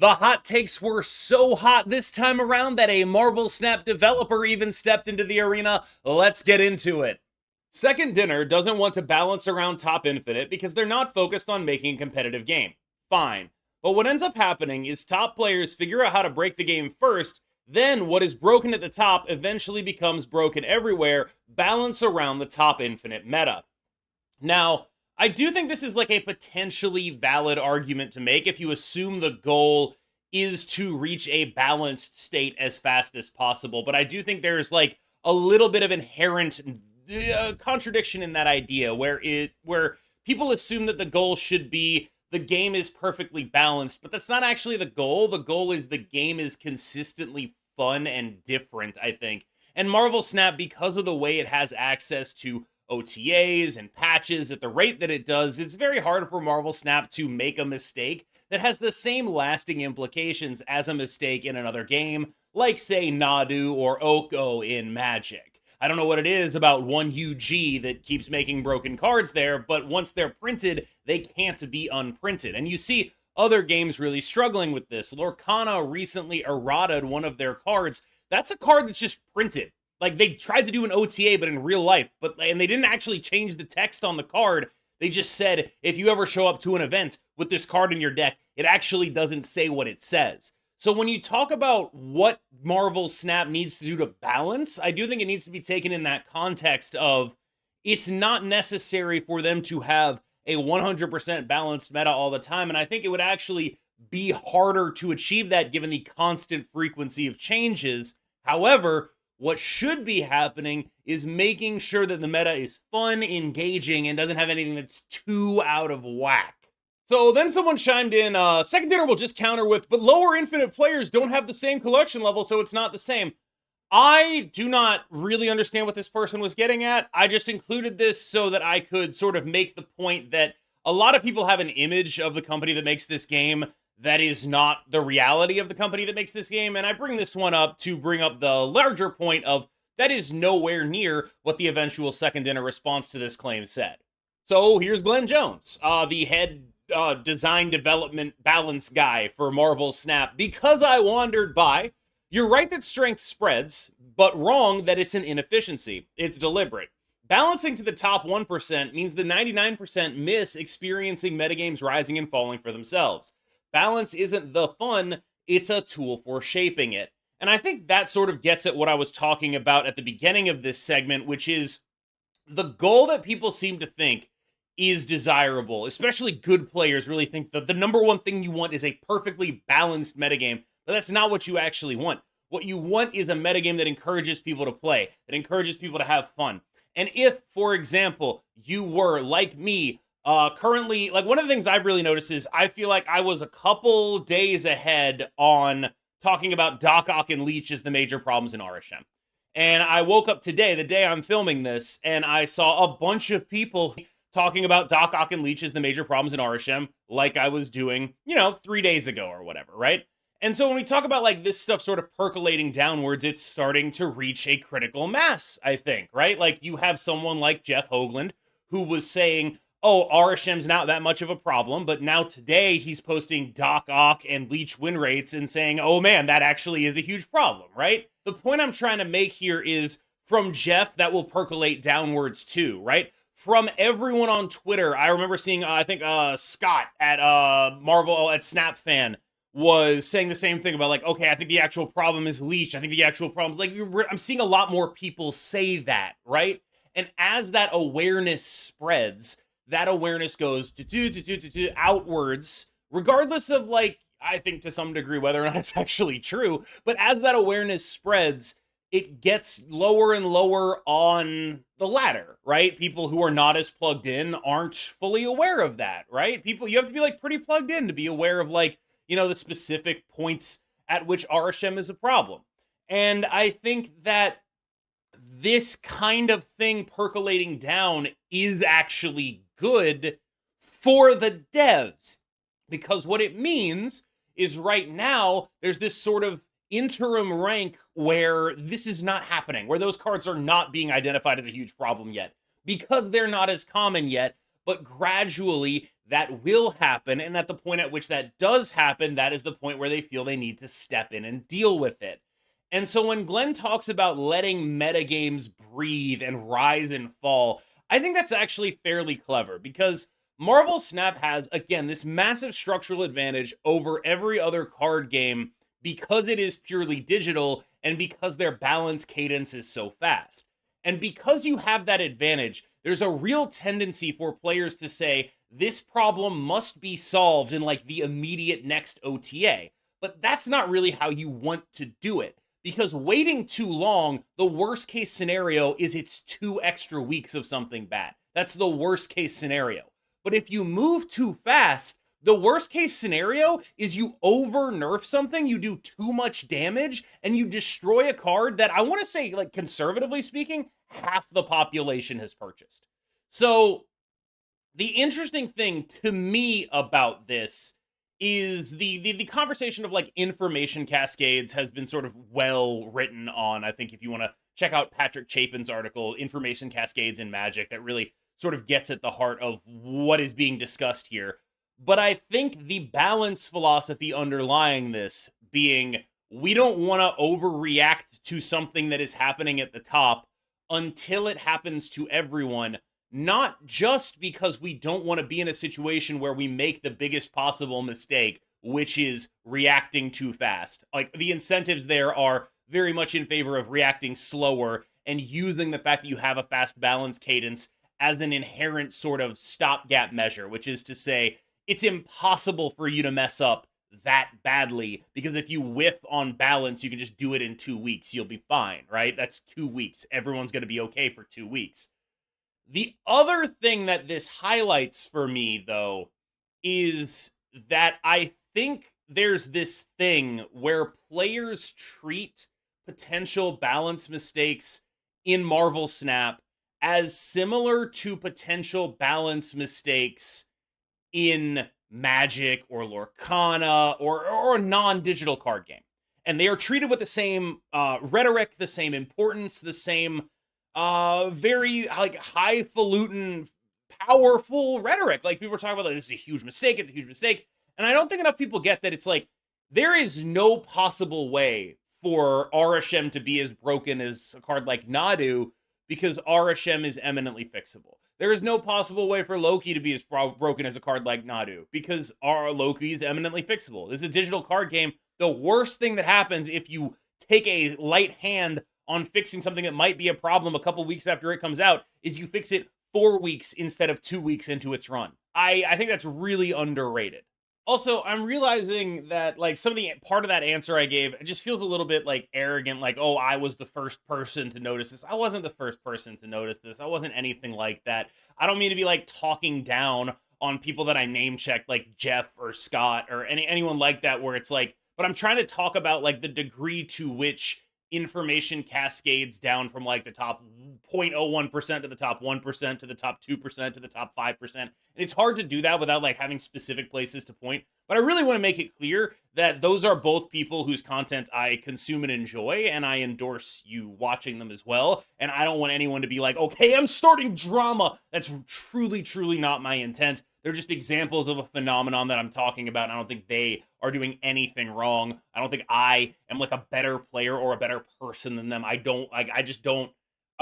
The hot takes were so hot this time around that a Marvel Snap developer even stepped into the arena. Let's get into it. Second Dinner doesn't want to balance around Top Infinite because they're not focused on making a competitive game. Fine. But what ends up happening is top players figure out how to break the game first, then what is broken at the top eventually becomes broken everywhere, balance around the Top Infinite meta. Now, I do think this is like a potentially valid argument to make if you assume the goal is to reach a balanced state as fast as possible. But I do think there's like a little bit of inherent contradiction in that idea where people assume that the goal should be the game is perfectly balanced, but that's not actually the goal. The goal is the game is consistently fun and different, I think. And Marvel Snap, because of the way it has access to OTAs and patches at the rate that it does, it's very hard for Marvel Snap to make a mistake that has the same lasting implications as a mistake in another game, like, say, Nadu or Oko in Magic. I don't know what it is about 1UG that keeps making broken cards there, but once they're printed, they can't be unprinted. And you see other games really struggling with this. Lorcana recently errataed one of their cards. That's a card that's just printed. Like, they tried to do an OTA, but in real life, and they didn't actually change the text on the card. They just said, if you ever show up to an event with this card in your deck, it actually doesn't say what it says. So when you talk about what Marvel Snap needs to do to balance, I do think it needs to be taken in that context of it's not necessary for them to have a 100% balanced meta all the time. And I think it would actually be harder to achieve that given the constant frequency of changes. However, what should be happening is making sure that the meta is fun, engaging, and doesn't have anything that's too out of whack. So then someone chimed in, Second Dinner will just counter with, but lower infinite players don't have the same collection level, so it's not the same. I do not really understand what this person was getting at. I just included this so that I could sort of make the point that a lot of people have an image of the company that makes this game that is not the reality of the company that makes this game, and I bring this one up to bring up the larger point of that is nowhere near what the eventual Second Dinner response to this claim said. So here's Glenn Jones, the head design development balance guy for Marvel Snap. Because I wandered by, you're right that strength spreads, but wrong that it's an inefficiency. It's deliberate. Balancing to the top 1% means the 99% miss experiencing metagames rising and falling for themselves. Balance isn't the fun, it's a tool for shaping it. And I think that sort of gets at what I was talking about at the beginning of this segment, which is the goal that people seem to think is desirable, especially good players really think that the number one thing you want is a perfectly balanced metagame, but that's not what you actually want. What you want is a metagame that encourages people to play, that encourages people to have fun. And if, for example, you were, like me, currently, like one of the things I've really noticed is I feel like I was a couple days ahead on talking about Doc Ock and Leech as the major problems in RSHM. And I woke up today, the day I'm filming this, and I saw a bunch of people talking about Doc Ock and Leech as the major problems in RSHM, like I was doing, 3 days ago or whatever, right? And so when we talk about like this stuff sort of percolating downwards, it's starting to reach a critical mass, I think, right? Like you have someone like Jeff Hoagland who was saying, oh, RSHM's not that much of a problem, but now today he's posting Doc Ock and Leech win rates and saying, oh man, that actually is a huge problem, right? The point I'm trying to make here is from Jeff, that will percolate downwards too, right? From everyone on Twitter, I remember seeing, I think Scott at Marvel, at SnapFan, was saying the same thing about like, okay, I think the actual problem is Leech. I think the actual problem is like, I'm seeing a lot more people say that, right? And as that awareness spreads, that awareness goes outwards, regardless of like, I think to some degree, whether or not it's actually true. But as that awareness spreads, it gets lower and lower on the ladder, right? People who are not as plugged in aren't fully aware of that, right? You have to be like pretty plugged in to be aware of like, the specific points at which RSHM is a problem. And I think that this kind of thing percolating down is actually good for the devs, because what it means is right now there's this sort of interim rank where this is not happening, where those cards are not being identified as a huge problem yet, because they're not as common yet. but gradually that will happen. And at the point at which that does happen, that is the point where they feel they need to step in and deal with it. And so when Glenn talks about letting metagames breathe and rise and fall, I think that's actually fairly clever because Marvel Snap has, again, this massive structural advantage over every other card game because it is purely digital and because their balance cadence is so fast. And because you have that advantage, there's a real tendency for players to say, this problem must be solved in like the immediate next OTA. But that's not really how you want to do it. Because waiting too long, the worst case scenario is it's 2 extra weeks of something bad. That's the worst case scenario. But if you move too fast, the worst case scenario is you over nerf something, you do too much damage, and you destroy a card that I want to say, like conservatively speaking, half the population has purchased. So the interesting thing to me about this is the conversation of like information cascades has been sort of well written on. I think if you want to check out Patrick Chapin's article, Information Cascades in Magic, that really sort of gets at the heart of what is being discussed here. But I think the balance philosophy underlying this being we don't want to overreact to something that is happening at the top until it happens to everyone, not just because we don't want to be in a situation where we make the biggest possible mistake, which is reacting too fast. Like the incentives there are very much in favor of reacting slower and using the fact that you have a fast balance cadence as an inherent sort of stopgap measure, which is to say, it's impossible for you to mess up that badly because if you whiff on balance, you can just do it in 2 weeks. You'll be fine, right? That's 2 weeks. Everyone's going to be okay for 2 weeks. The other thing that this highlights for me, though, is that I think there's this thing where players treat potential balance mistakes in Marvel Snap as similar to potential balance mistakes in Magic or Lorcana or a non-digital card game. And they are treated with the same rhetoric, the same importance, the same very like highfalutin, powerful rhetoric. Like people were talking about, like, this is a huge mistake, it's a huge mistake. And I don't think enough people get that it's like, there is no possible way for RSHM to be as broken as a card like Nadu because RSHM is eminently fixable. There is no possible way for Loki to be as broken as a card like Nadu because our Loki is eminently fixable. This is a digital card game. The worst thing that happens if you take a light hand on fixing something that might be a problem a couple weeks after it comes out is you fix it 4 weeks instead of 2 weeks into its run. I think that's really underrated. Also, I'm realizing that like some of the part of that answer I gave, it just feels a little bit like arrogant, like, oh, I was the first person to notice this. I wasn't the first person to notice this. I wasn't anything like that. I don't mean to be like talking down on people that I name checked, like Jeff or Scott or anyone like that, where it's like, but I'm trying to talk about like the degree to which information cascades down from like the top 0.01% to the top 1% to the top 2% to the top 5%. And it's hard to do that without like having specific places to point. But I really want to make it clear that those are both people whose content I consume and enjoy, and I endorse you watching them as well. And I don't want anyone to be like, okay, I'm starting drama. That's truly, truly not my intent. They're just examples of a phenomenon that I'm talking about, and I don't think they are doing anything wrong. I don't think I am like a better player or a better person than them. I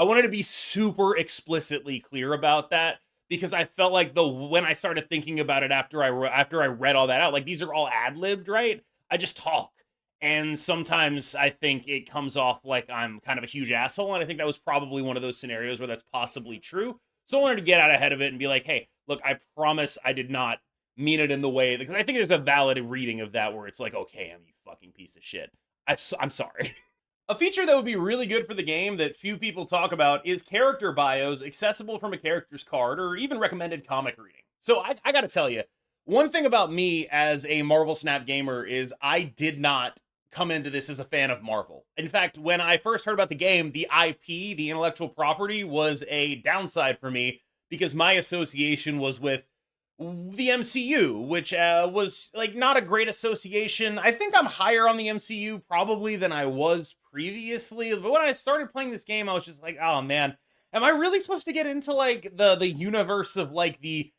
wanted to be super explicitly clear about that because I felt like when I started thinking about it after I read all that out, like these are all ad-libbed, right? I just talk. And sometimes I think it comes off like I'm kind of a huge asshole, and I think that was probably one of those scenarios where that's possibly true. So I wanted to get out ahead of it and be like, hey, look, I promise I did not mean it in the way, because I think there's a valid reading of that where it's like, okay, you fucking piece of shit. I'm sorry. A feature that would be really good for the game that few people talk about is character bios accessible from a character's card or even recommended comic reading. So I gotta tell you, one thing about me as a Marvel Snap gamer is I did not come into this as a fan of Marvel. In fact, when I first heard about the game, the IP, the intellectual property, was a downside for me because my association was with the MCU, which was like not a great association. I think I'm higher on the MCU probably than I was previously, but when I started playing this game, I was just like, oh man, Am I really supposed to get into like the universe of like the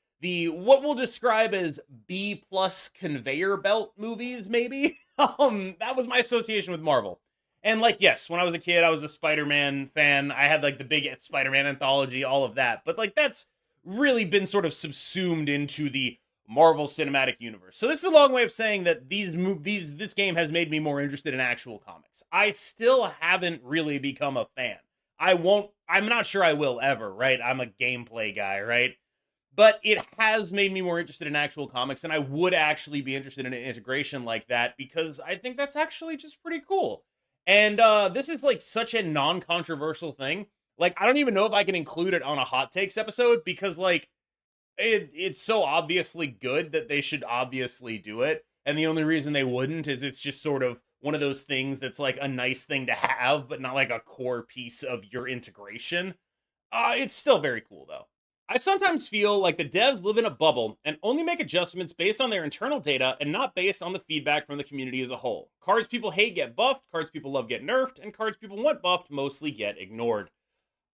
what we'll describe as B plus conveyor belt movies, maybe? That was my association with Marvel. And like, yes, when I was a kid, I was a Spider-Man fan. I had like the big Spider-Man anthology, all of that. But like that's really been sort of subsumed into the Marvel Cinematic Universe. So this is a long way of saying that this game has made me more interested in actual comics. I still haven't really become a fan. I'm not sure I will ever, right? I'm a gameplay guy, right? But it has made me more interested in actual comics, and I would actually be interested in an integration like that because I think that's actually just pretty cool. And this is like such a non-controversial thing. Like, I don't even know if I can include it on a hot takes episode because like it's so obviously good that they should obviously do it. And the only reason they wouldn't is it's just sort of one of those things that's like a nice thing to have, but not like a core piece of your integration. It's still very cool though. I sometimes feel like the devs live in a bubble and only make adjustments based on their internal data and not based on the feedback from the community as a whole. Cards people hate get buffed, cards people love get nerfed, and cards people want buffed mostly get ignored.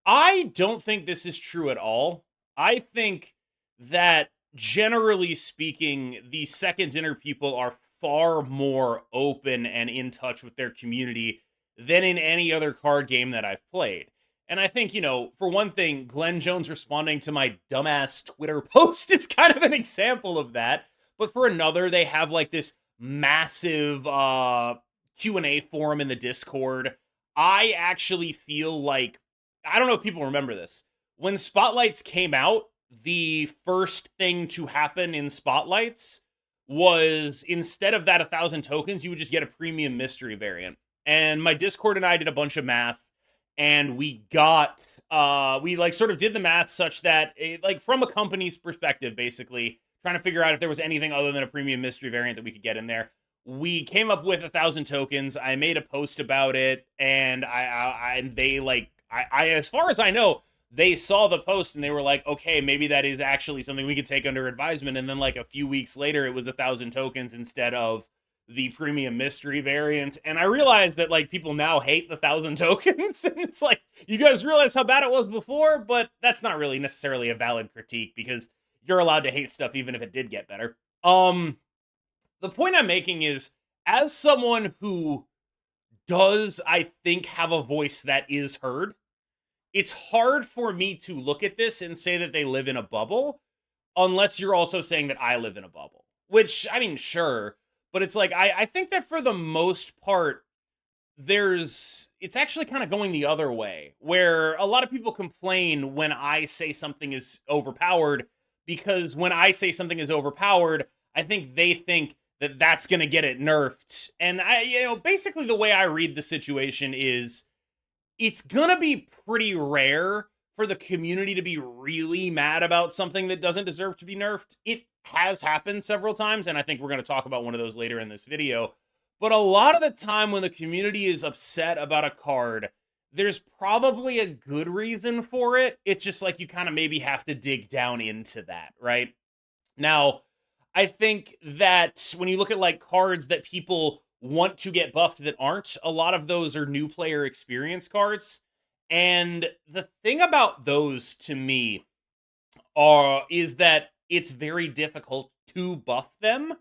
I don't think this is true at all. I think that generally speaking, the second dinner people are far more open and in touch with their community than in any other card game that I've played. And I think, for one thing, Glenn Jones responding to my dumbass Twitter post is kind of an example of that. But for another, they have like this massive Q&A forum in the Discord. I actually feel like, I don't know if people remember this. When Spotlights came out, the first thing to happen in Spotlights was instead of that 1,000 tokens, you would just get a premium mystery variant. And my Discord and I did a bunch of math. And we got, we like sort of did the math such that, like from a company's perspective, basically, trying to figure out if there was anything other than a premium mystery variant that we could get in there. We came up with 1,000 tokens. I made a post about it, and as far as I know, they saw the post and they were like, okay, maybe that is actually something we could take under advisement. And then like a few weeks later, it was 1,000 tokens instead of the premium mystery variant. And I realized that like people now hate the 1,000 tokens. And it's like, you guys realize how bad it was before, but that's not really necessarily a valid critique because you're allowed to hate stuff even if it did get better. The point I'm making is, as someone who does, I think, have a voice that is heard, it's hard for me to look at this and say that they live in a bubble, unless you're also saying that I live in a bubble. Which, I mean, sure, but it's like, I think that for the most part, it's actually kind of going the other way, where a lot of people complain when I say something is overpowered, because when I say something is overpowered, I think they think that that's going to get it nerfed. And basically the way I read the situation is, it's going to be pretty rare for the community to be really mad about something that doesn't deserve to be nerfed. It has happened several times, and I think we're going to talk about one of those later in this video. But a lot of the time when the community is upset about a card, there's probably a good reason for it. It's just like you kind of maybe have to dig down into that, right? Now, I think that when you look at like cards that people want to get buffed that aren't, a lot of those are new player experience cards. And the thing about those to me is that it's very difficult to buff them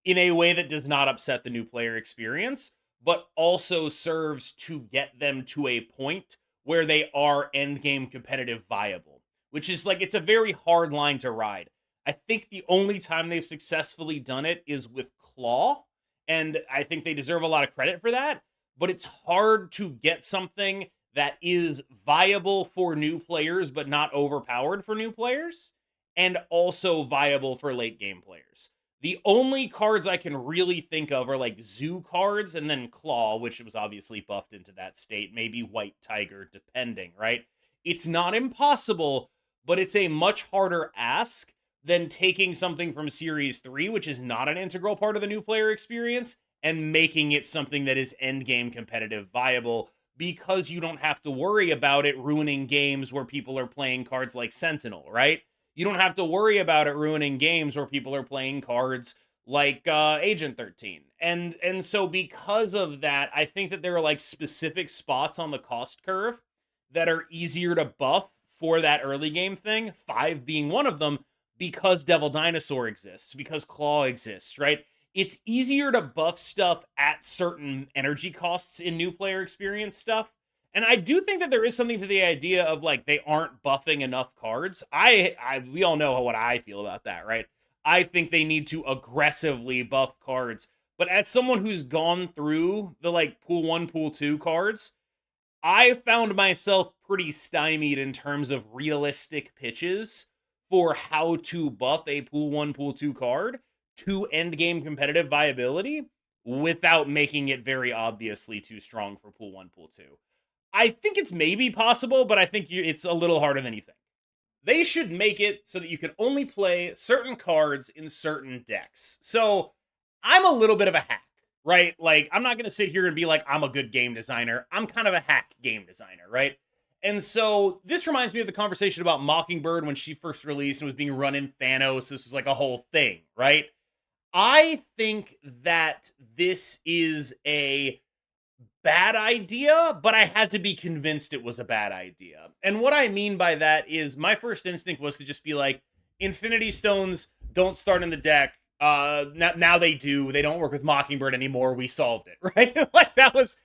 in a way that does not upset the new player experience, but also serves to get them to a point where they are endgame competitive viable, which is like, it's a very hard line to ride. I think the only time they've successfully done it is with Claw, and I think they deserve a lot of credit for that, but it's hard to get something that is viable for new players, but not overpowered for new players, and also viable for late game players. The only cards I can really think of are like Zoo cards and then Claw, which was obviously buffed into that state, maybe White Tiger, depending, right? It's not impossible, but it's a much harder ask than taking something from Series 3, which is not an integral part of the new player experience, and making it something that is endgame competitive viable, because you don't have to worry about it ruining games where people are playing cards like Sentinel, right? You don't have to worry about it ruining games where people are playing cards like Agent 13. And so because of that, I think that there are like specific spots on the cost curve that are easier to buff for that early game thing, 5 being one of them, because Devil Dinosaur exists, because Claw exists, right? It's easier to buff stuff at certain energy costs in new player experience stuff. And I do think that there is something to the idea of like they aren't buffing enough cards. We all know what I feel about that, right? I think they need to aggressively buff cards. But as someone who's gone through the like pool 1, pool 2 cards, I found myself pretty stymied in terms of realistic pitches for how to buff a pool 1, pool 2 card to end game competitive viability without making it very obviously too strong for pool 1, pool 2. I think it's maybe possible, but I think it's a little harder than you think. They should make it so that you can only play certain cards in certain decks. So I'm a little bit of a hack, right? Like, I'm not going to sit here and be like, I'm a good game designer. I'm kind of a hack game designer, right? And so this reminds me of the conversation about Mockingbird when she first released and was being run in Thanos. This was like a whole thing, right? I think that this is a bad idea, but I had to be convinced it was a bad idea. And what I mean by that is my first instinct was to just be like, Infinity Stones don't start in the deck. Now they do. They don't work with Mockingbird anymore. We solved it, right? Like that was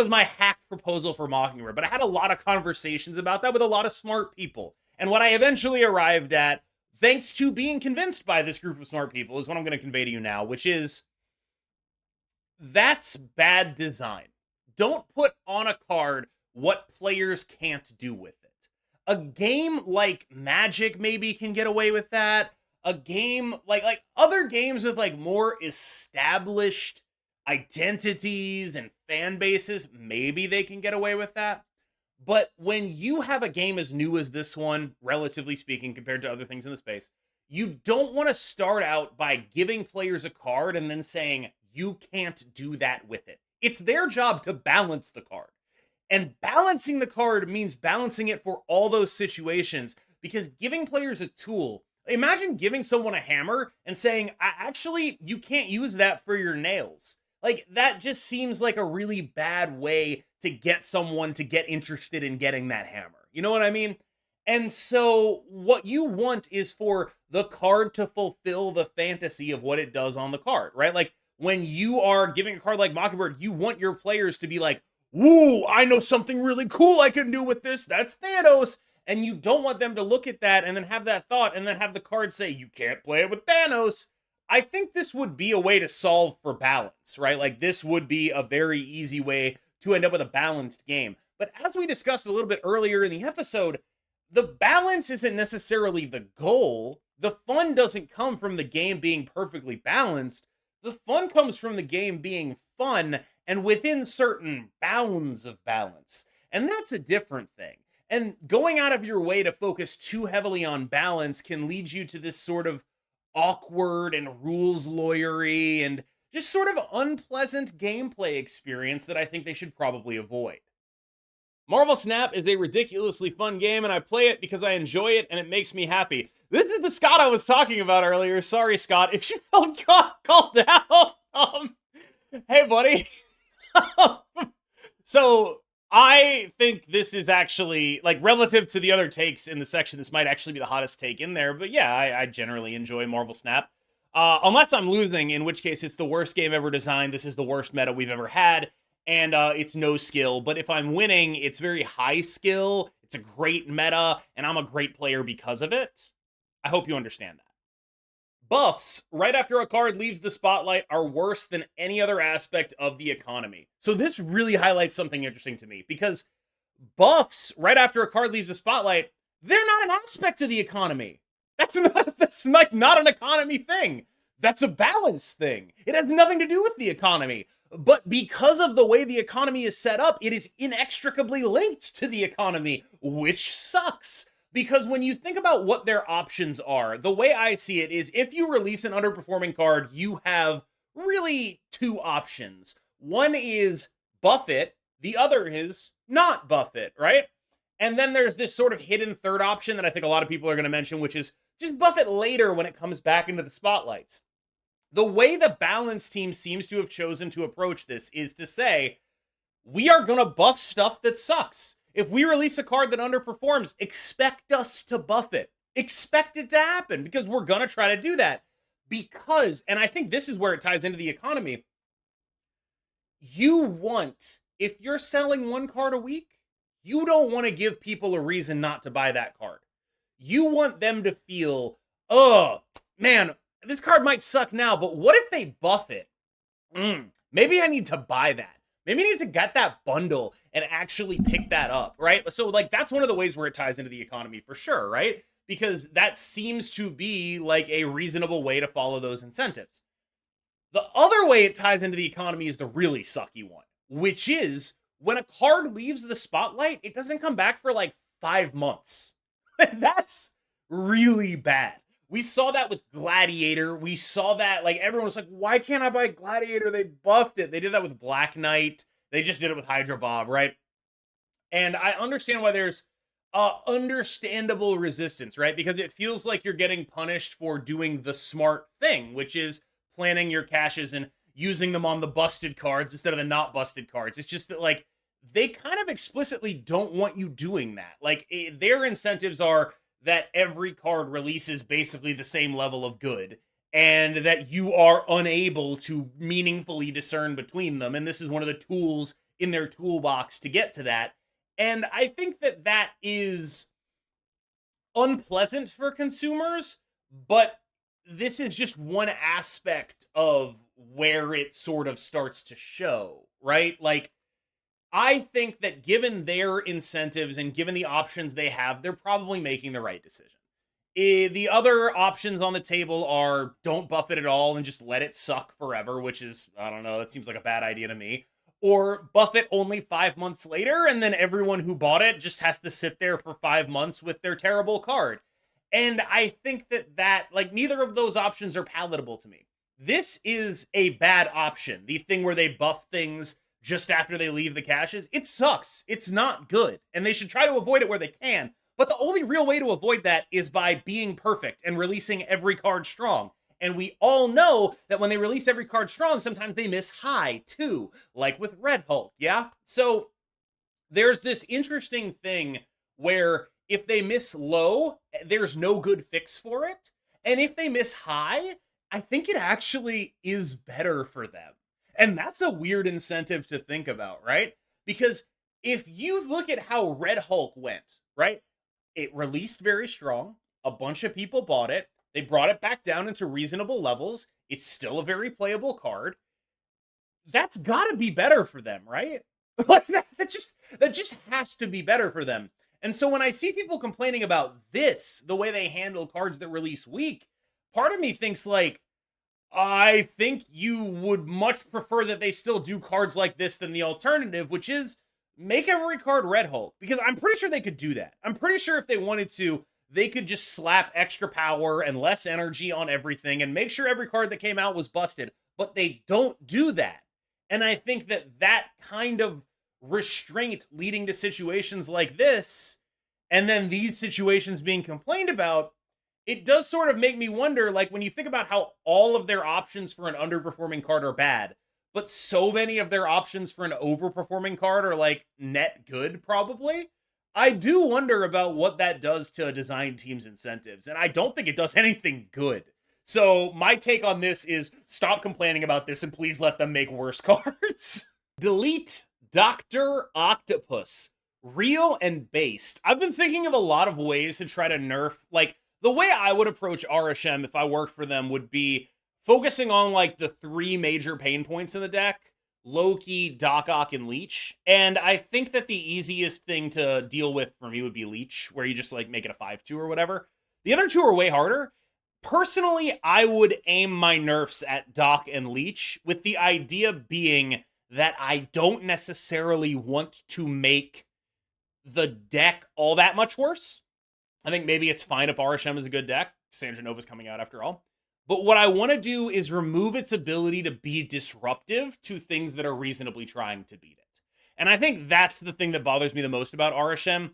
my hack proposal for Mockingbird. But I had a lot of conversations about that with a lot of smart people. And what I eventually arrived at, thanks to being convinced by this group of smart people, is what I'm going to convey to you now, which is that's bad design. Don't put on a card what players can't do with it. A game like Magic maybe can get away with that. A game like other games with like more established identities and fan bases, maybe they can get away with that. But when you have a game as new as this one, relatively speaking, compared to other things in the space, you don't want to start out by giving players a card and then saying, you can't do that with it. It's their job to balance the card. And balancing the card means balancing it for all those situations, because giving players a tool, imagine giving someone a hammer and saying, actually, you can't use that for your nails. Like, that just seems like a really bad way to get someone to get interested in getting that hammer. You know what I mean? And so what you want is for the card to fulfill the fantasy of what it does on the card, right? Like, when you are giving a card like Mockingbird, you want your players to be like, woo, I know something really cool I can do with this. That's Thanos. And you don't want them to look at that and then have that thought and then have the card say, you can't play it with Thanos. I think this would be a way to solve for balance, right? Like this would be a very easy way to end up with a balanced game. But as we discussed a little bit earlier in the episode, the balance isn't necessarily the goal. The fun doesn't come from the game being perfectly balanced. The fun comes from the game being fun and within certain bounds of balance. And that's a different thing. And going out of your way to focus too heavily on balance can lead you to this sort of awkward and rules lawyery and just sort of unpleasant gameplay experience that I think they should probably avoid. Marvel Snap is a ridiculously fun game, and I play it because I enjoy it and it makes me happy. This is the Scott I was talking about earlier. Sorry, Scott, if you felt called out. Hey, buddy. So I think this is actually, like, relative to the other takes in the section, this might actually be the hottest take in there. But yeah, I generally enjoy Marvel Snap. Unless I'm losing, in which case it's the worst game ever designed. This is the worst meta we've ever had. And it's no skill. But if I'm winning, it's very high skill. It's a great meta. And I'm a great player because of it. I hope you understand that. Buffs, right after a card leaves the spotlight, are worse than any other aspect of the economy. So this really highlights something interesting to me, because buffs, right after a card leaves the spotlight, they're not an aspect of the economy. That's not an economy thing. That's a balance thing. It has nothing to do with the economy. But because of the way the economy is set up, it is inextricably linked to the economy, which sucks. Because when you think about what their options are, the way I see it is if you release an underperforming card, you have really two options. One is buff it, the other is not buff it, right? And then there's this sort of hidden third option that I think a lot of people are going to mention, which is just buff it later when it comes back into the spotlights. The way the balance team seems to have chosen to approach this is to say, we are going to buff stuff that sucks. If we release a card that underperforms, expect us to buff it. Expect it to happen because we're going to try to do that. Because, and I think this is where it ties into the economy, you want, if you're selling one card a week, you don't want to give people a reason not to buy that card. You want them to feel, oh, man, this card might suck now, but what if they buff it? Maybe I need to buy that. Maybe I need to get that bundle and actually pick that up, right? So, like, that's one of the ways where it ties into the economy for sure, right? Because that seems to be, like, a reasonable way to follow those incentives. The other way it ties into the economy is the really sucky one, which is when a card leaves the spotlight, it doesn't come back for, like, 5 months. That's really bad. We saw that with Gladiator. We saw that, like, everyone was like, why can't I buy Gladiator? They buffed it. They did that with Black Knight. They just did it with Hydra Bob, right? And I understand why there's understandable resistance, right? Because it feels like you're getting punished for doing the smart thing, which is planning your caches and using them on the busted cards instead of the not busted cards. It's just that, like, they kind of explicitly don't want you doing that. Like, their incentives are that every card releases basically the same level of good, and that you are unable to meaningfully discern between them. And this is one of the tools in their toolbox to get to that. And I think that that is unpleasant for consumers, but this is just one aspect of where it sort of starts to show, right? Like, I think that given their incentives and given the options they have, they're probably making the right decision. The other options on the table are don't buff it at all and just let it suck forever, which is, I don't know, that seems like a bad idea to me. Or buff it only 5 months later, and then everyone who bought it just has to sit there for 5 months with their terrible card. And I think that, like, neither of those options are palatable to me. This is a bad option. The thing where they buff things just after they leave the caches, it sucks. It's not good. And they should try to avoid it where they can. But the only real way to avoid that is by being perfect and releasing every card strong. And we all know that when they release every card strong, sometimes they miss high too, like with Red Hulk, yeah? So there's this interesting thing where if they miss low, there's no good fix for it. And if they miss high, I think it actually is better for them. And that's a weird incentive to think about, right? Because if you look at how Red Hulk went, right? It released very strong. A bunch of people bought it. They brought it back down into reasonable levels. It's still a very playable card. That's got to be better for them, right? Like that just has to be better for them. And so when I see people complaining about this, the way they handle cards that release weak, part of me thinks, like, I think you would much prefer that they still do cards like this than the alternative, which is make every card Red Hulk. Because I'm pretty sure they could do that. I'm pretty sure if they wanted to, they could just slap extra power and less energy on everything and make sure every card that came out was busted. But they don't do that. And I think that kind of restraint leading to situations like this, and then these situations being complained about, it does sort of make me wonder, like, when you think about how all of their options for an underperforming card are bad, but so many of their options for an overperforming card are, like, net good, probably. I do wonder about what that does to a design team's incentives, and I don't think it does anything good. So my take on this is stop complaining about this and please let them make worse cards. Delete Dr. Octopus. Real and based. I've been thinking of a lot of ways to try to nerf, like, the way I would approach RSHM if I worked for them would be focusing on, like, the 3 major pain points in the deck: Loki, Doc Ock, and Leech. And I think that the easiest thing to deal with for me would be Leech, where you just, like, make it a 5-2 or whatever. The other 2 are way harder. Personally, I would aim my nerfs at Doc and Leech, with the idea being that I don't necessarily want to make the deck all that much worse. I think maybe it's fine if RSHM is a good deck. Sandra Nova's coming out after all. But what I want to do is remove its ability to be disruptive to things that are reasonably trying to beat it. And I think that's the thing that bothers me the most about RSHM.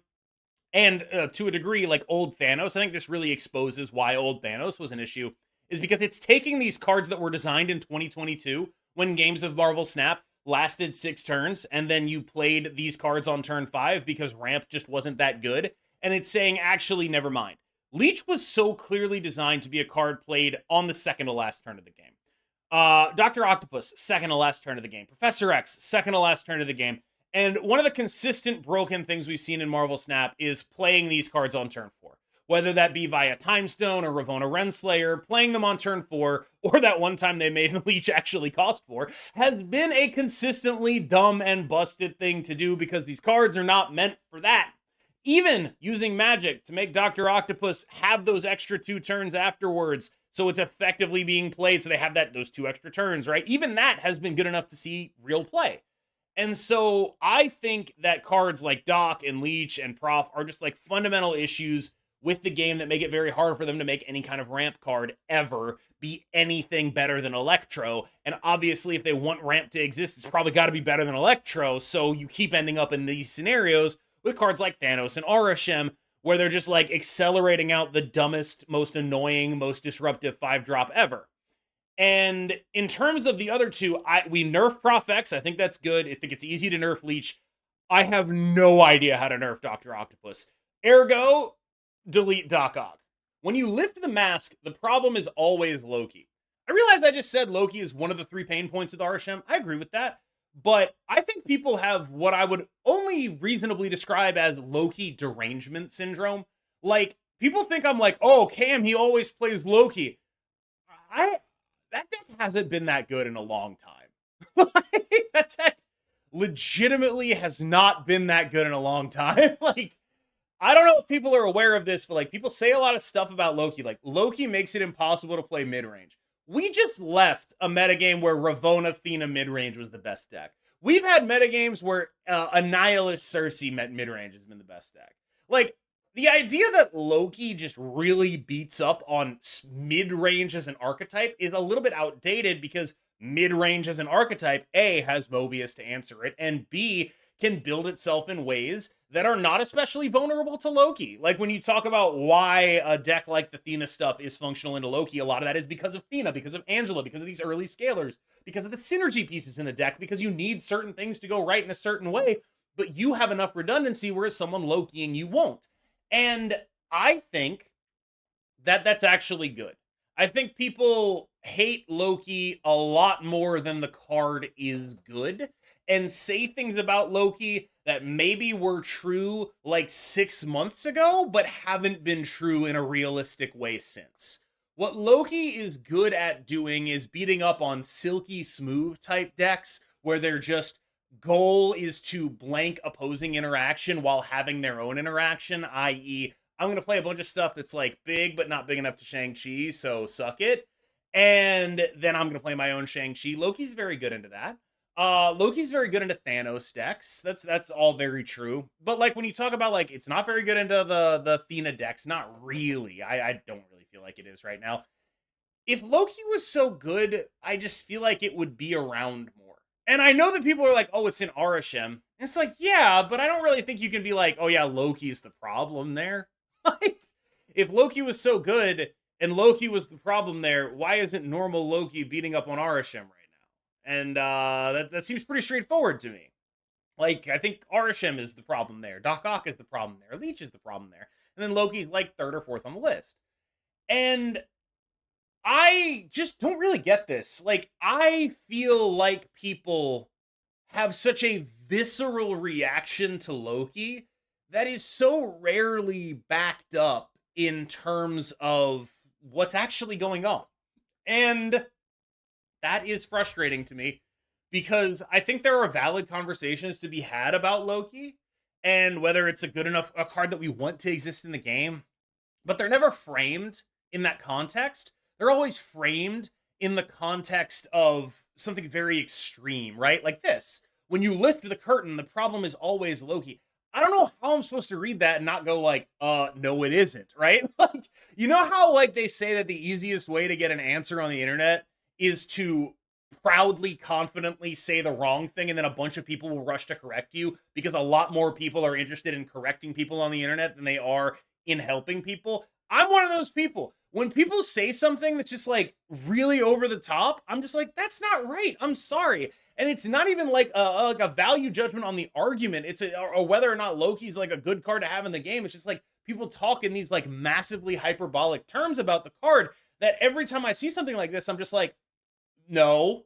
And to a degree, like old Thanos, I think this really exposes why old Thanos was an issue, is because it's taking these cards that were designed in 2022 when games of Marvel Snap lasted 6 turns, and then you played these cards on turn 5 because ramp just wasn't that good, and it's saying, actually, never mind. Leech was so clearly designed to be a card played on the second to last turn of the game. Dr. Octopus, second to last turn of the game. Professor X, second to last turn of the game. And one of the consistent broken things we've seen in Marvel Snap is playing these cards on turn 4. Whether that be via Time Stone or Ravonna Renslayer, playing them on turn 4, or that one time they made Leech actually cost 4, has been a consistently dumb and busted thing to do because these cards are not meant for that. Even using magic to make Dr. Octopus have those extra 2 turns afterwards, so it's effectively being played, so they have those 2 extra turns, right? Even that has been good enough to see real play. And so I think that cards like Doc and Leech and Prof are just like fundamental issues with the game that make it very hard for them to make any kind of ramp card ever be anything better than Electro. And obviously, if they want ramp to exist, it's probably got to be better than Electro. So you keep ending up in these scenarios with cards like Thanos and Arishem, where they're just like accelerating out the dumbest, most annoying, most disruptive 5-drop ever. And in terms of the other two, we nerf Prof X. I think that's good. I think it's easy to nerf Leech. I have no idea how to nerf Dr. Octopus. Ergo, delete Doc Ock. When you lift the mask, the problem is always Loki. I realize I just said Loki is one of the 3 pain points with RSHM. I agree with that. But I think people have what I would only reasonably describe as Loki derangement syndrome. Like, people think I'm like, oh, Cam, he always plays Loki. That deck hasn't been that good in a long time. That deck legitimately has not been that good in a long time. Like, I don't know if people are aware of this, but like, people say a lot of stuff about Loki. Like, Loki makes it impossible to play mid-range. We just left a metagame where Ravonna Athena mid-range was the best deck. We've had metagames where Annihilus Cersei mid-range has been the best deck. Like, the idea that Loki just really beats up on mid-range as an archetype is a little bit outdated because mid-range as an archetype, A, has Mobius to answer it, and B, can build itself in ways that are not especially vulnerable to Loki. Like, when you talk about why a deck like the Athena stuff is functional into Loki, a lot of that is because of Athena, because of Angela, because of these early scalers, because of the synergy pieces in the deck, because you need certain things to go right in a certain way, but you have enough redundancy whereas someone Lokiing you won't. And I think that that's actually good. I think people hate Loki a lot more than the card is good and say things about Loki that maybe were true like 6 months ago, but haven't been true in a realistic way since. What Loki is good at doing is beating up on silky smooth type decks where their just goal is to blank opposing interaction while having their own interaction, i.e., I'm going to play a bunch of stuff that's like big but not big enough to Shang-Chi, so suck it. And then I'm going to play my own Shang-Chi. Loki's very good into that. Loki's very good into Thanos decks. That's all very true. But like when you talk about like it's not very good into the Athena decks, not really. I don't really feel like it is right now. If Loki was so good, I just feel like it would be around more. And I know that people are like, oh, it's in RSHM. It's like, yeah, but I don't really think you can be like, oh yeah, Loki's the problem there. Like, if Loki was so good and Loki was the problem there, why isn't normal Loki beating up on Arishem right now? And that seems pretty straightforward to me. Like, I think Arishem is the problem there. Doc Ock is the problem there. Leech is the problem there. And then Loki's like 3rd or 4th on the list. And I just don't really get this. Like, I feel like people have such a visceral reaction to Loki that is so rarely backed up in terms of what's actually going on. And that is frustrating to me because I think there are valid conversations to be had about Loki and whether it's a card that we want to exist in the game, but they're never framed in that context. They're always framed in the context of something very extreme, right? Like this. When you lift the curtain, the problem is always Loki. I don't know how I'm supposed to read that and not go like, no, it isn't, right? Like, you know how like they say that the easiest way to get an answer on the internet is to proudly, confidently say the wrong thing and then a bunch of people will rush to correct you because a lot more people are interested in correcting people on the internet than they are in helping people. I'm one of those people. when people say something that's just like really over the top, I'm just like, that's not right. I'm sorry. And it's not even like a value judgment on the argument. It's or whether or not Loki's like a good card to have in the game. It's just like people talk in these like massively hyperbolic terms about the card that every time I see something like this, I'm just like, no,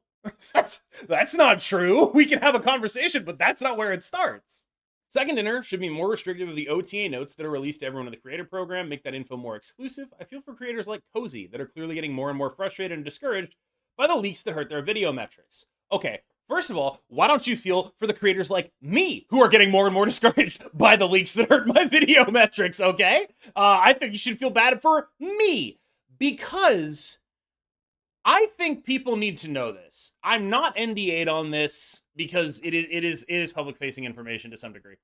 that's not true. We can have a conversation, but that's not where it starts. Second dinner should be more restrictive of the OTA notes that are released to everyone in the creator program, make that info more exclusive. I feel for creators like Cozy that are clearly getting more and more frustrated and discouraged by the leaks that hurt their video metrics. Okay, first of all, why don't you feel for the creators like me who are getting more and more discouraged by the leaks that hurt my video metrics, okay? I think you should feel bad for me because I think people need to know this. I'm not NDA'd on this because it is public-facing information to some degree.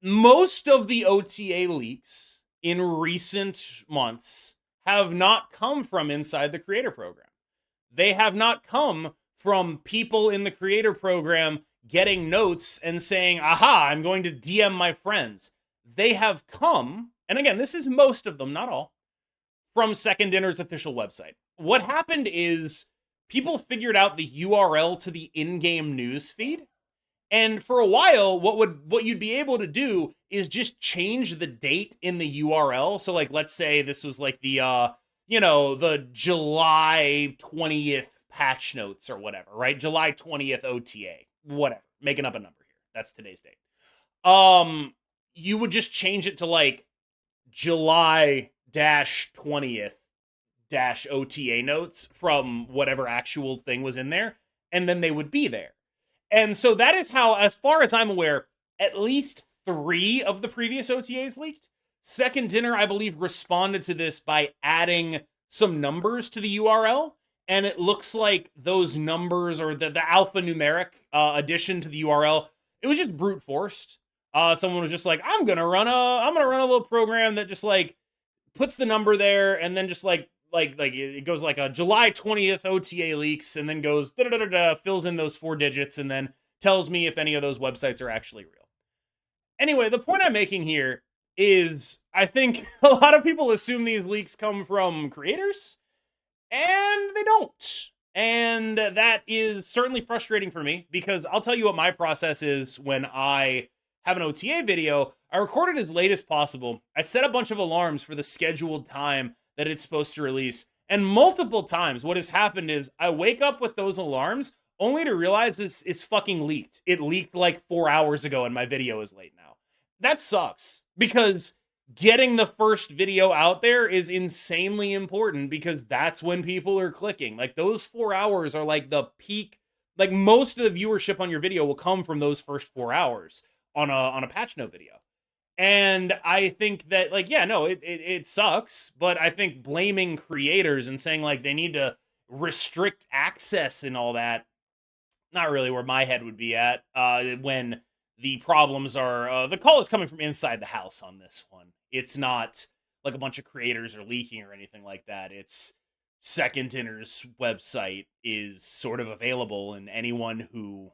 Most of the OTA leaks in recent months have not come from inside the creator program. They have not come from people in the creator program getting notes and saying, aha, I'm going to DM my friends. They have come, and again, this is most of them, not all, from Second Dinner's official website. What happened is people figured out the URL to the in-game news feed. And for a while, what you'd be able to do is just change the date in the URL. So like, let's say this was like the, the July 20th patch notes or whatever, right? July 20th OTA, whatever, making up a number here. That's today's date. You would just change it to like July 20th OTA notes from whatever actual thing was in there, and then they would be there. And so that is how, as far as I'm aware, at least 3 of the previous OTAs leaked. Second Dinner, I believe, responded to this by adding some numbers to the URL, and it looks like those numbers, or the alphanumeric addition to the URL, it was just brute forced. Someone was just like, I'm gonna run a little program that just like puts the number there, and then just like it goes like a July 20th OTA leaks, and then goes fills in those 4 digits, and then tells me if any of those websites are actually real. Anyway, the point I'm making here is I think a lot of people assume these leaks come from creators, and they don't. And that is certainly frustrating for me, because I'll tell you what my process is when I have an OTA video. I record it as late as possible. I set a bunch of alarms for the scheduled time that it's supposed to release. And multiple times what has happened is I wake up with those alarms only to realize it's fucking leaked. It leaked like 4 hours ago and my video is late now. That sucks, because getting the first video out there is insanely important, because that's when people are clicking. Like those 4 hours are like the peak. Like most of the viewership on your video will come from those first 4 hours on a patch note video. And I think that, like, yeah, no, it sucks, but I think blaming creators and saying, like, they need to restrict access and all that, not really where my head would be at, when the problems are, the call is coming from inside the house on this one. It's not like a bunch of creators are leaking or anything like that. It's Second Dinner's website is sort of available, and anyone who,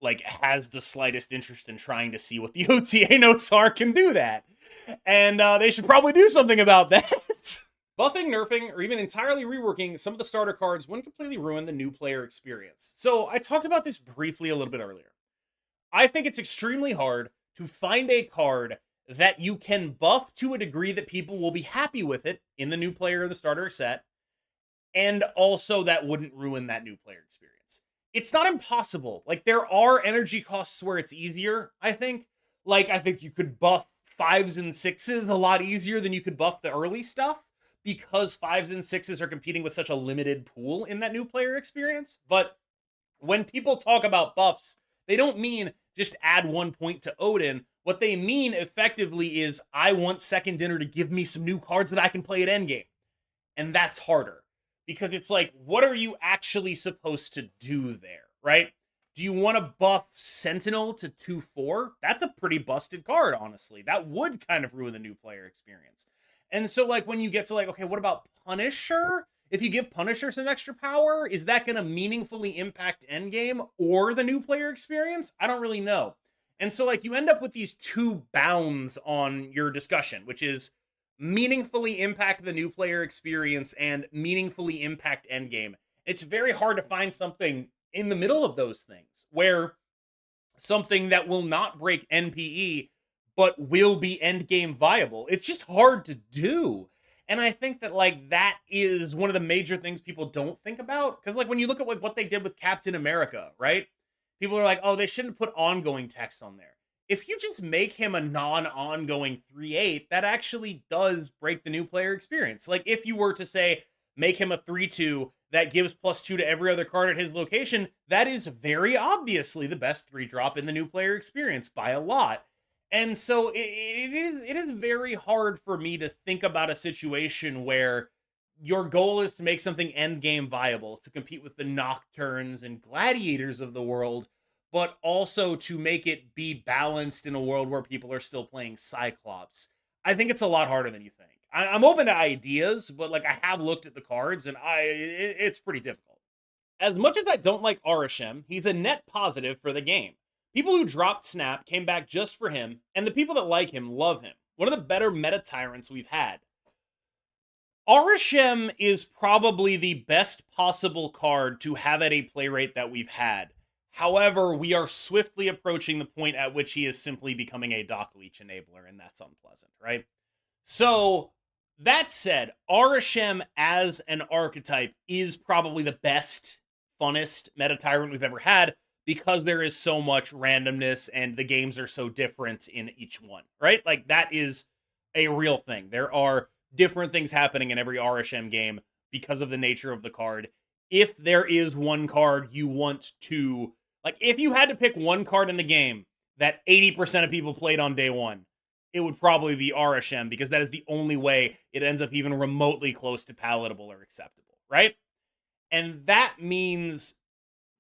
like has the slightest interest in trying to see what the OTA notes are can do that. And they should probably do something about that. Buffing, nerfing, or even entirely reworking some of the starter cards wouldn't completely ruin the new player experience. So I talked about this briefly a little bit earlier. I think it's extremely hard to find a card that you can buff to a degree that people will be happy with it in the new player or the starter set, and also that wouldn't ruin that new player experience. It's not impossible. Like, there are energy costs where it's easier, I think. Like, I think you could buff 5s and 6s a lot easier than you could buff the early stuff, because 5s and 6s are competing with such a limited pool in that new player experience. But when people talk about buffs, they don't mean just add 1 point to Odin. What they mean effectively is, I want Second Dinner to give me some new cards that I can play at endgame. And that's harder. Because it's like, what are you actually supposed to do there, right? Do you want to buff Sentinel to 2/4? That's a pretty busted card, honestly. That would kind of ruin the new player experience. And so, like, when you get to, like, okay, what about Punisher? If you give Punisher some extra power, is that going to meaningfully impact endgame or the new player experience? I don't really know. And so, like, you end up with these 2 bounds on your discussion, which is meaningfully impact the new player experience and meaningfully impact endgame. It's very hard to find something in the middle of those things where something that will not break NPE but will be endgame viable. It's just hard to do. And I think that like that is one of the major things people don't think about, cuz like when you look at like what they did with Captain America, right? People are like, "Oh, they shouldn't put ongoing text on there." If you just make him a non-ongoing 3/8, that actually does break the new player experience. Like if you were to say make him a 3/2 that gives +2 to every other card at his location, that is very obviously the best 3-drop in the new player experience by a lot. And so it is very hard for me to think about a situation where your goal is to make something end game viable, to compete with the Nocturnes and Gladiators of the world, but also to make it be balanced in a world where people are still playing Cyclops. I think it's a lot harder than you think. I'm open to ideas, but like I have looked at the cards and it's pretty difficult. As much as I don't like Arishem, he's a net positive for the game. People who dropped Snap came back just for him, and the people that like him love him. One of the better meta tyrants we've had. Arishem is probably the best possible card to have at a play rate that we've had. However, we are swiftly approaching the point at which he is simply becoming a Doc Leech enabler, and that's unpleasant, right? So, that said, Arishem as an archetype is probably the best, funnest meta tyrant we've ever had, because there is so much randomness and the games are so different in each one, right? Like that is a real thing. There are different things happening in every RSHM game because of the nature of the card. If there is one card you want to, like if you had to pick one card in the game that 80% of people played on day one, it would probably be RSHM, because that is the only way it ends up even remotely close to palatable or acceptable, right? And that means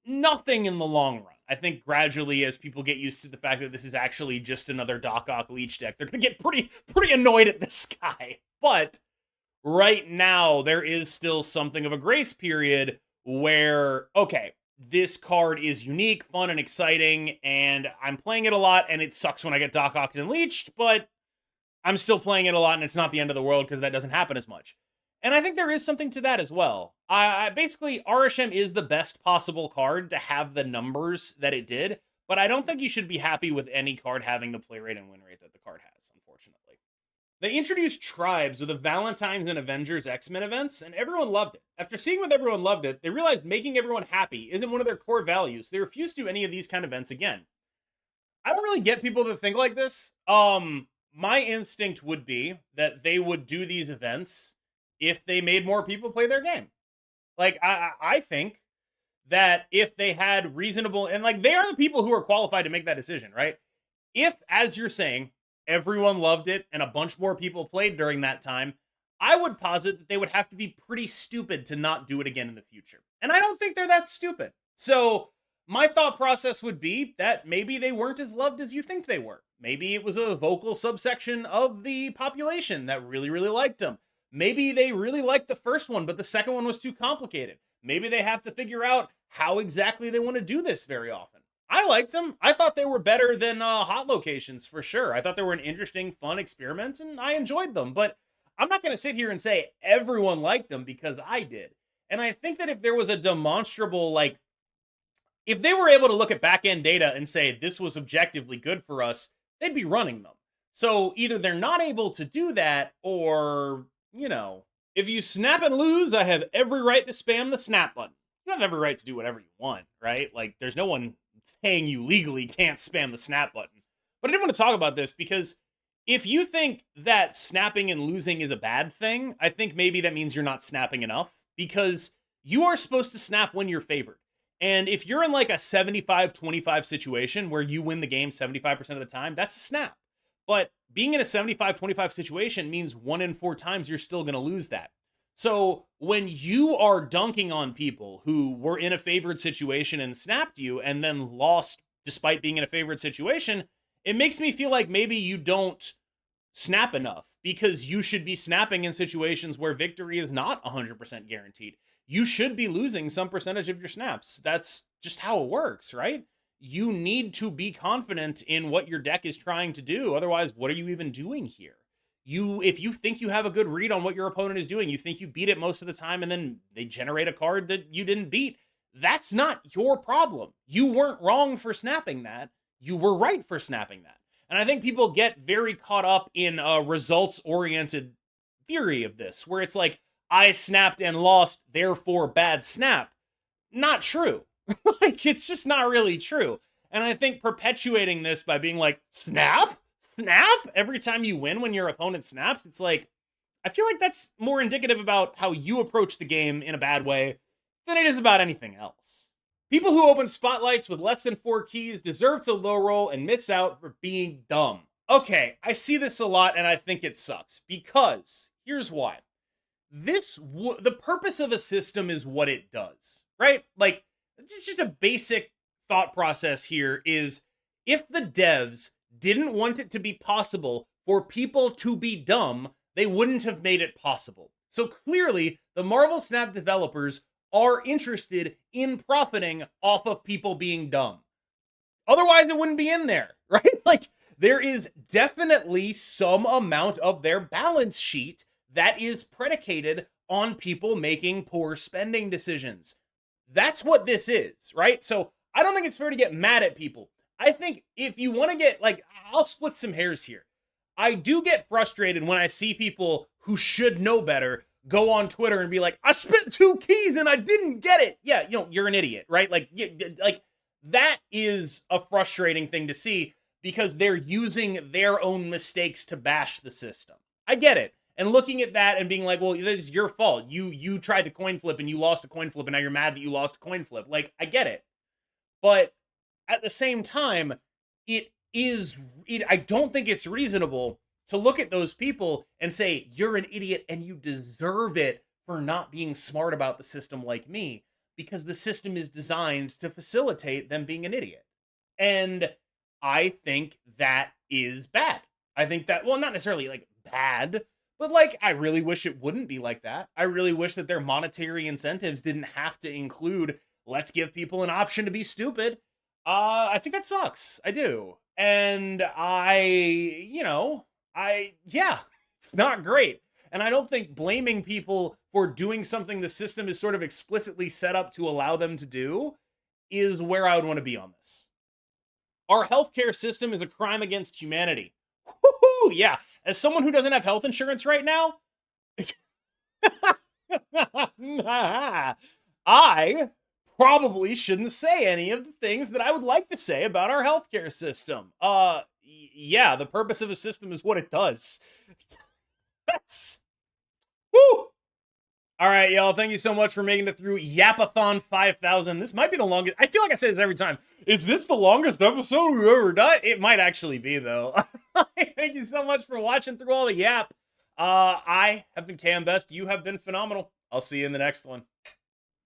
nothing in the long run. I think gradually, as people get used to the fact that this is actually just another Doc Ock Leech deck, they're going to get pretty annoyed at this guy. But right now, there is still something of a grace period where, okay, this card is unique, fun, and exciting, and I'm playing it a lot, and it sucks when I get Doc Ocked and Leeched, but I'm still playing it a lot, and it's not the end of the world because that doesn't happen as much. And I think there is something to that as well. Basically, RSHM is the best possible card to have the numbers that it did, but I don't think you should be happy with any card having the play rate and win rate that the card has, unfortunately. They introduced Tribes with the Valentine's and Avengers X-Men events, and everyone loved it. After seeing what everyone loved it, they realized making everyone happy isn't one of their core values. They refuse to do any of these kind of events again. I don't really get people that think like this. My instinct would be that they would do these events if they made more people play their game. Like, I think that if they had reasonable, and like, they are the people who are qualified to make that decision, right? If, as you're saying, everyone loved it and a bunch more people played during that time, I would posit that they would have to be pretty stupid to not do it again in the future. And I don't think they're that stupid. So my thought process would be that maybe they weren't as loved as you think they were. Maybe it was a vocal subsection of the population that really, really liked them. Maybe they really liked the first one, but the second one was too complicated. Maybe they have to figure out how exactly they want to do this very often. I liked them. I thought they were better than hot locations for sure. I thought they were an interesting, fun experiment, and I enjoyed them. But I'm not going to sit here and say everyone liked them because I did. And I think that if there was a demonstrable, like, if they were able to look at back-end data and say this was objectively good for us, they'd be running them. So either they're not able to do that, or, you know, if you snap and lose, I have every right to spam the snap button. You have every right to do whatever you want, right? Like, there's no one saying you legally can't spam the snap button. But I didn't want to talk about this because if you think that snapping and losing is a bad thing, I think maybe that means you're not snapping enough, because you are supposed to snap when you're favored. And if you're in like a 75-25 situation where you win the game 75% of the time, that's a snap. But being in a 75-25 situation means 1 in 4 times you're still going to lose that. So when you are dunking on people who were in a favored situation and snapped you and then lost despite being in a favored situation, it makes me feel like maybe you don't snap enough, because you should be snapping in situations where victory is not 100% guaranteed. You should be losing some percentage of your snaps. That's just how it works, right? You need to be confident in what your deck is trying to do. Otherwise, what are you even doing here? If you think you have a good read on what your opponent is doing, you think you beat it most of the time, and then they generate a card that you didn't beat, that's not your problem. You weren't wrong for snapping that. You were right for snapping that. And I think people get very caught up in a results-oriented theory of this, where it's like, I snapped and lost, therefore bad snap. Not true. Like, it's just not really true. And I think perpetuating this by being like, snap? Snap? Every time you win when your opponent snaps, it's like, I feel like that's more indicative about how you approach the game in a bad way than it is about anything else. People who open spotlights with less than 4 keys deserve to low roll and miss out for being dumb. Okay, I see this a lot and I think it sucks, because here's why. The purpose of a system is what it does, right? Like, just a basic thought process here is, if the devs didn't want it to be possible for people to be dumb, they wouldn't have made it possible. So clearly, the Marvel Snap developers are interested in profiting off of people being dumb. Otherwise, it wouldn't be in there, right? Like, there is definitely some amount of their balance sheet that is predicated on people making poor spending decisions. That's what this is, right? So I don't think it's fair to get mad at people. I think if you want to get, like, I'll split some hairs here. I do get frustrated when I see people who should know better go on Twitter and be like, I spent 2 keys and I didn't get it. Yeah, you're an idiot, right? Like that is a frustrating thing to see, because they're using their own mistakes to bash the system. I get it. And looking at that and being like, well, this is your fault. You tried to coin flip and you lost a coin flip and now you're mad that you lost a coin flip. Like, I get it. But at the same time, I don't think it's reasonable to look at those people and say, you're an idiot and you deserve it for not being smart about the system like me, because the system is designed to facilitate them being an idiot. And I think that is bad. I think that, well, not necessarily like bad, but like, I really wish it wouldn't be like that. I really wish that their monetary incentives didn't have to include, let's give people an option to be stupid. I think that sucks. I do. And yeah, it's not great. And I don't think blaming people for doing something the system is sort of explicitly set up to allow them to do is where I would want to be on this. Our healthcare system is a crime against humanity. Woo-hoo, yeah. As someone who doesn't have health insurance right now, I probably shouldn't say any of the things that I would like to say about our healthcare system. Yeah, the purpose of a system is what it does. That's... Woo! All right, y'all, thank you so much for making it through Yapathon 5000. This might be the longest... I feel like I say this every time. Is this the longest episode we've ever done? It might actually be, though. Thank you so much for watching through all the yap. I have been Cam Best. You have been phenomenal. I'll see you in the next one.